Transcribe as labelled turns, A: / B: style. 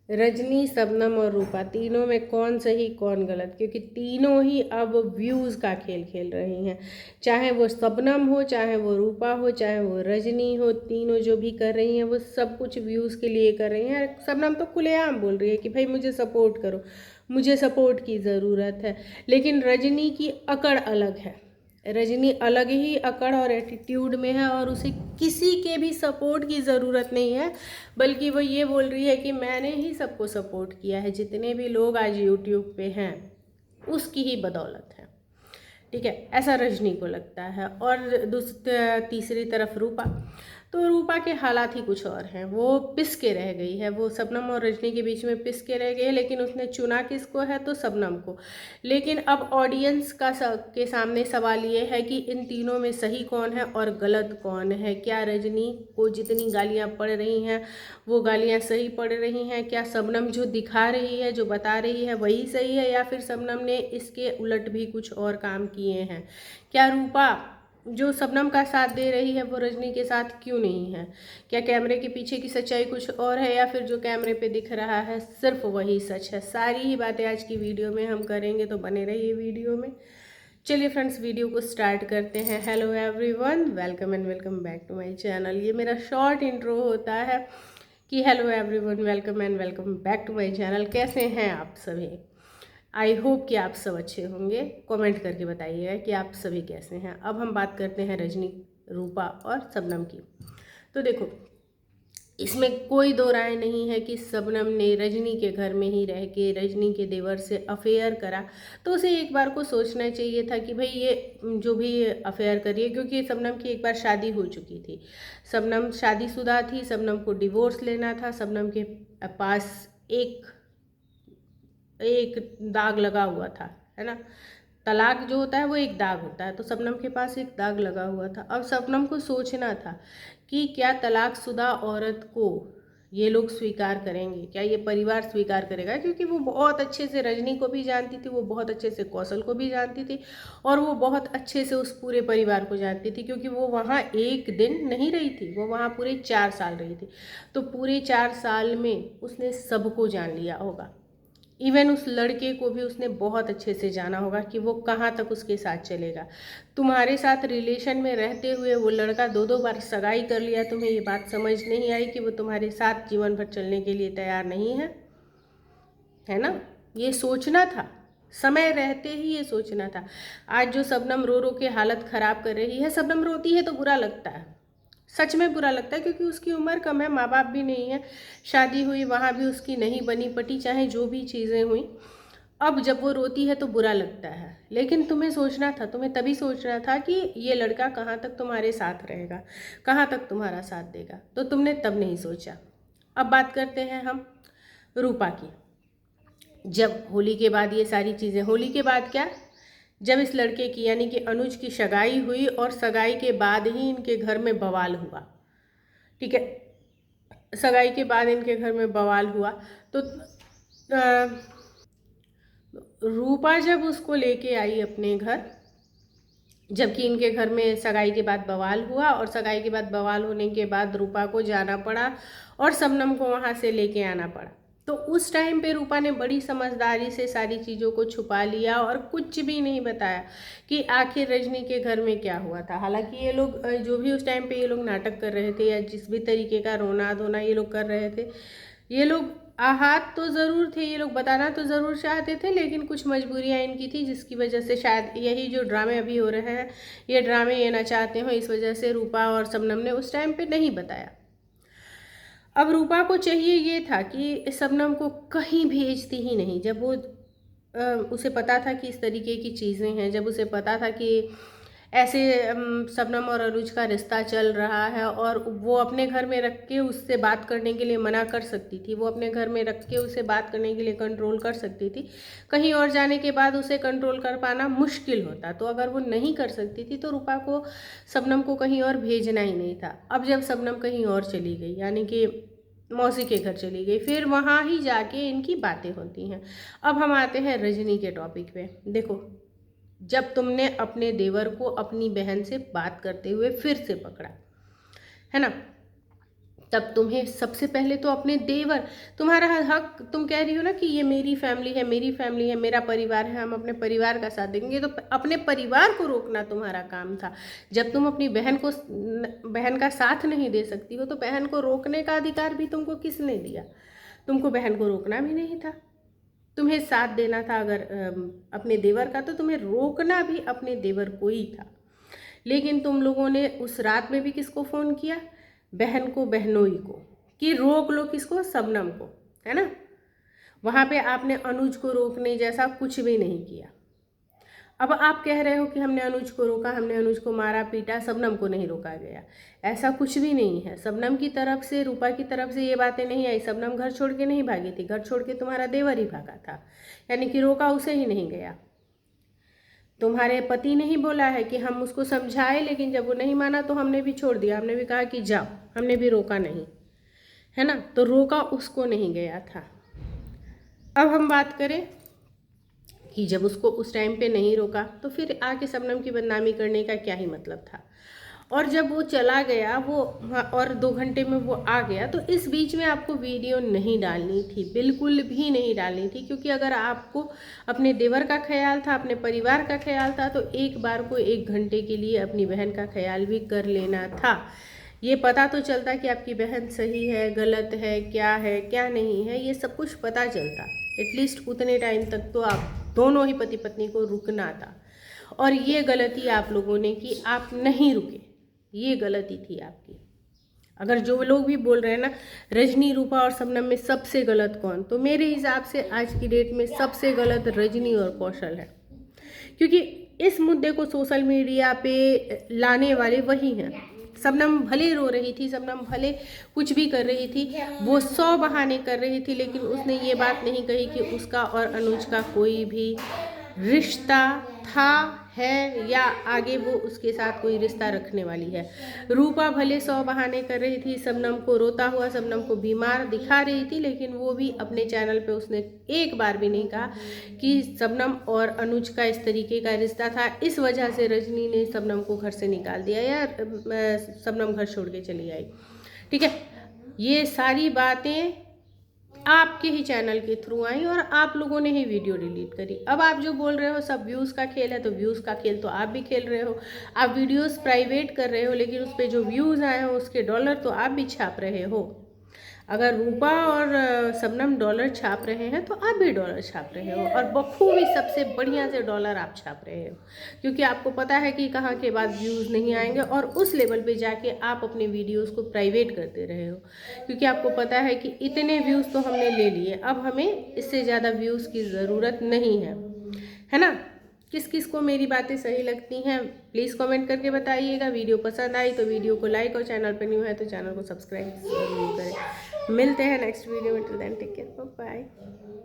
A: रजनी, शबनम और रूपा तीनों में कौन सही कौन गलत, क्योंकि तीनों ही अब व्यूज़ का खेल खेल रही हैं। चाहे वो शबनम हो, चाहे वो रूपा हो, चाहे वो रजनी हो, तीनों जो भी कर रही हैं वो सब कुछ व्यूज़ के लिए कर रही हैं। शबनम तो खुलेआम बोल रही है कि भाई मुझे सपोर्ट करो, मुझे सपोर्ट की ज़रूरत है। लेकिन रजनी की अकड़ अलग है। रजनी अलग ही अकड़ और एटीट्यूड में है और उसे किसी के भी सपोर्ट की ज़रूरत नहीं है, बल्कि वो ये बोल रही है कि मैंने ही सबको सपोर्ट किया है, जितने भी लोग आज यूट्यूब पे हैं उसकी ही बदौलत है। ठीक है, ऐसा रजनी को लगता है। और तीसरी तरफ रूपा, तो रूपा के हालात ही कुछ और हैं। वो पिस के रह गई है, वो शबनम और रजनी के बीच में पिस के रह गई है, लेकिन उसने चुना किसको है, तो शबनम को। लेकिन अब ऑडियंस के सामने सवाल ये है कि इन तीनों में सही कौन है और गलत कौन है। क्या रजनी को जितनी गालियाँ पड़ रही हैं वो गालियाँ सही पड़ रही हैं? क्या शबनम जो दिखा रही है, जो बता रही है वही सही है, या फिर शबनम ने इसके उलट भी कुछ और काम किए हैं? क्या रूपा जो शबनम का साथ दे रही है वो रजनी के साथ क्यों नहीं है? क्या कैमरे के पीछे की सच्चाई कुछ और है, या फिर जो कैमरे पे दिख रहा है सिर्फ वही सच है? सारी ही बातें आज की वीडियो में हम करेंगे, तो बने रहिए वीडियो में। चलिए फ्रेंड्स, वीडियो को स्टार्ट करते हैं। Hello everyone, welcome and welcome back to my channel. ये मेरा शॉर्ट इंट्रो होता है कि hello everyone, welcome and welcome back to my channel. कैसे हैं आप सभी? आई होप कि आप सब अच्छे होंगे। कमेंट करके बताइएगा कि आप सभी कैसे हैं। अब हम बात करते हैं रजनी, रूपा और शबनम की। तो देखो, इसमें कोई दो राय नहीं है कि शबनम ने रजनी के घर में ही रह के रजनी के देवर से अफेयर करा। तो उसे एक बार को सोचना चाहिए था कि भाई ये जो भी अफेयर करिए, क्योंकि शबनम की एक बार शादी हो चुकी थी। शबनम शादीशुदा थी, शबनम को डिवोर्स लेना था। शबनम के पास एक एक दाग लगा हुआ था, है ना। तलाक जो होता है वो एक दाग होता है, तो शबनम के पास एक दाग लगा हुआ था। अब शबनम को सोचना था कि क्या तलाकशुदा औरत को ये लोग स्वीकार करेंगे, क्या ये परिवार स्वीकार करेगा, क्योंकि वो बहुत अच्छे से रजनी को भी जानती थी, वो बहुत अच्छे से कौशल को भी जानती थी, और वो बहुत अच्छे से उस पूरे परिवार को जानती थी, क्योंकि वो वहाँ एक दिन नहीं रही थी, वो वहाँ पूरे 4 साल रही थी। तो पूरे 4 साल में उसने सबको जान लिया होगा। इवन उस लड़के को भी उसने बहुत अच्छे से जाना होगा कि वो कहाँ तक उसके साथ चलेगा। तुम्हारे साथ रिलेशन में रहते हुए वो लड़का 2-2 बार सगाई कर लिया, तुम्हें ये बात समझ नहीं आई कि वो तुम्हारे साथ जीवन भर चलने के लिए तैयार नहीं है ना। ये सोचना था, समय रहते ही ये सोचना था। आज जो शबनम रो रो के हालत ख़राब कर रही है, शबनम रोती है तो बुरा लगता है, सच में बुरा लगता है, क्योंकि उसकी उम्र कम है, माँ बाप भी नहीं है, शादी हुई वहाँ भी उसकी नहीं बनी पटी, चाहे जो भी चीज़ें हुई। अब जब वो रोती है तो बुरा लगता है, लेकिन तुम्हें सोचना था, तुम्हें तभी सोचना था कि ये लड़का कहाँ तक तुम्हारे साथ रहेगा, कहाँ तक तुम्हारा साथ देगा, तो तुमने तब नहीं सोचा। अब बात करते हैं हम रूपा की। जब होली के बाद ये सारी चीज़ें, होली के बाद क्या, जब इस लड़के की यानी कि अनुज की सगाई हुई, और सगाई के बाद ही इनके घर में बवाल हुआ। ठीक है, सगाई के बाद इनके घर में बवाल हुआ, तो रूपा जब उसको लेके आई अपने घर, जबकि इनके घर में सगाई के बाद बवाल हुआ, और सगाई के बाद बवाल होने के बाद रूपा को जाना पड़ा और शबनम को वहाँ से लेके आना पड़ा। तो उस टाइम पे रूपा ने बड़ी समझदारी से सारी चीज़ों को छुपा लिया और कुछ भी नहीं बताया कि आखिर रजनी के घर में क्या हुआ था। हालांकि ये लोग जो भी उस टाइम पे ये लोग नाटक कर रहे थे, या जिस भी तरीके का रोना धोना ये लोग कर रहे थे, ये लोग आहत तो ज़रूर थे, ये लोग बताना तो ज़रूर चाहते थे, लेकिन कुछ मजबूरियाँ इनकी थी, जिसकी वजह से शायद यही जो ड्रामे अभी हो रहे हैं, ये ड्रामे ये ना चाहते हो, इस वजह से रूपा और शबनम ने उस टाइम पे नहीं बताया। अब रूपा को चाहिए ये था कि शबनम को कहीं भेजती ही नहीं। जब वो उसे पता था कि इस तरीके की चीज़ें हैं, जब उसे पता था कि ऐसे शबनम और अनुज का रिश्ता चल रहा है, और वो अपने घर में रख के उससे बात करने के लिए मना कर सकती थी, वो अपने घर में रख के उसे बात करने के लिए कंट्रोल कर सकती थी, कहीं और जाने के बाद उसे कंट्रोल कर पाना मुश्किल होता। तो अगर वो नहीं कर सकती थी तो रूपा को शबनम को कहीं और भेजना ही नहीं था। अब जब शबनम कहीं और चली गई, यानी कि मौसी के घर चली गई, फिर वहाँ ही जाके इनकी बातें होती हैं। अब हम आते हैं रजनी के टॉपिक पे। देखो, जब तुमने अपने देवर को अपनी बहन से बात करते हुए फिर से पकड़ा, है ना, तब तुम्हें सबसे पहले तो अपने देवर, तुम्हारा हक, तुम कह रही हो ना कि ये मेरी फैमिली है, मेरी फैमिली है, मेरा परिवार है, हम अपने परिवार का साथ देंगे, तो अपने परिवार को रोकना तुम्हारा काम था। जब तुम अपनी बहन का साथ नहीं दे सकती हो तो बहन को रोकने का अधिकार भी तुमको किसने दिया? तुमको बहन को रोकना भी नहीं था, तुम्हें साथ देना था अगर अपने देवर का, तो तुम्हें रोकना भी अपने देवर को ही था। लेकिन तुम लोगों ने उस रात में भी किसको फ़ोन किया? बहन को, बहनोई को, कि रोक लो किसको? शबनम को, है ना। वहाँ पे आपने अनुज को रोकने जैसा कुछ भी नहीं किया। अब आप कह रहे हो कि हमने अनुज को रोका, हमने अनुज को मारा पीटा, शबनम को नहीं रोका गया। ऐसा कुछ भी नहीं है। शबनम की तरफ से, रूपा की तरफ से ये बातें नहीं आई। शबनम घर छोड़ के नहीं भागी थी, घर छोड़ के तुम्हारा देवर ही भागा था, यानी कि रोका उसे ही नहीं गया। तुम्हारे पति ने ही बोला है कि हम उसको समझाए, लेकिन जब वो नहीं माना तो हमने भी छोड़ दिया, हमने भी कहा कि जाओ, हमने भी रोका नहीं, है ना। तो रोका उसको नहीं गया था। अब हम बात करें कि जब उसको उस टाइम पे नहीं रोका तो फिर आके शबनम की बदनामी करने का क्या ही मतलब था। और जब वो चला गया, वो और 2 घंटे में वो आ गया, तो इस बीच में आपको वीडियो नहीं डालनी थी, बिल्कुल भी नहीं डालनी थी। क्योंकि अगर आपको अपने देवर का ख्याल था, अपने परिवार का ख्याल था, तो एक बार को 1 घंटे के लिए अपनी बहन का ख्याल भी कर लेना था। ये पता तो चलता कि आपकी बहन सही है, गलत है, क्या नहीं है, ये सब कुछ पता चलता। एटलीस्ट उतने टाइम तक तो आप दोनों ही पति पत्नी को रुकना था। और ये गलती आप लोगों ने की, आप नहीं रुके, ये गलती थी आपकी। अगर जो लोग भी बोल रहे हैं ना रजनी, रूपा और शबनम में सबसे गलत कौन, तो मेरे हिसाब से आज की डेट में सबसे गलत रजनी और कौशल है। क्योंकि इस मुद्दे को सोशल मीडिया पे लाने वाले वही हैं। शबनम भले रो रही थी, शबनम भले कुछ भी कर रही थी, वो 100 बहाने कर रही थी, लेकिन उसने ये बात नहीं कही कि उसका और अनुज का कोई भी रिश्ता था, है, या आगे वो उसके साथ कोई रिश्ता रखने वाली है। रूपा भले 100 बहाने कर रही थी, शबनम को रोता हुआ, शबनम को बीमार दिखा रही थी, लेकिन वो भी अपने चैनल पे उसने एक बार भी नहीं कहा कि शबनम और अनुज का इस तरीके का रिश्ता था, इस वजह से रजनी ने शबनम को घर से निकाल दिया या शबनम घर छोड़ के चली आई। ठीक है, ये सारी बातें आपके ही चैनल के थ्रू आई और आप लोगों ने ही वीडियो डिलीट करी। अब आप जो बोल रहे हो सब व्यूज़ का खेल है, तो व्यूज़ का खेल तो आप भी खेल रहे हो। आप वीडियोस प्राइवेट कर रहे हो, लेकिन उस पर जो व्यूज़ आए हो उसके डॉलर तो आप भी छाप रहे हो। अगर रूपा और शबनम डॉलर छाप रहे हैं तो आप भी डॉलर छाप रहे हो, और बखूबी सबसे बढ़िया से डॉलर आप छाप रहे हो। क्योंकि आपको पता है कि कहाँ के बाद व्यूज़ नहीं आएंगे, और उस लेवल पे जाके आप अपने वीडियोस को प्राइवेट करते रहे हो। क्योंकि आपको पता है कि इतने व्यूज़ तो हमने ले लिए, अब हमें इससे ज़्यादा व्यूज़ की ज़रूरत नहीं है ना। किस किस को मेरी बातें सही लगती हैं प्लीज़ कमेंट करके बताइएगा। वीडियो पसंद आई तो वीडियो को लाइक, और चैनल पर न्यू है तो चैनल को सब्सक्राइब जरूर करें। मिलते हैं नेक्स्ट वीडियो में, till then take care, bye.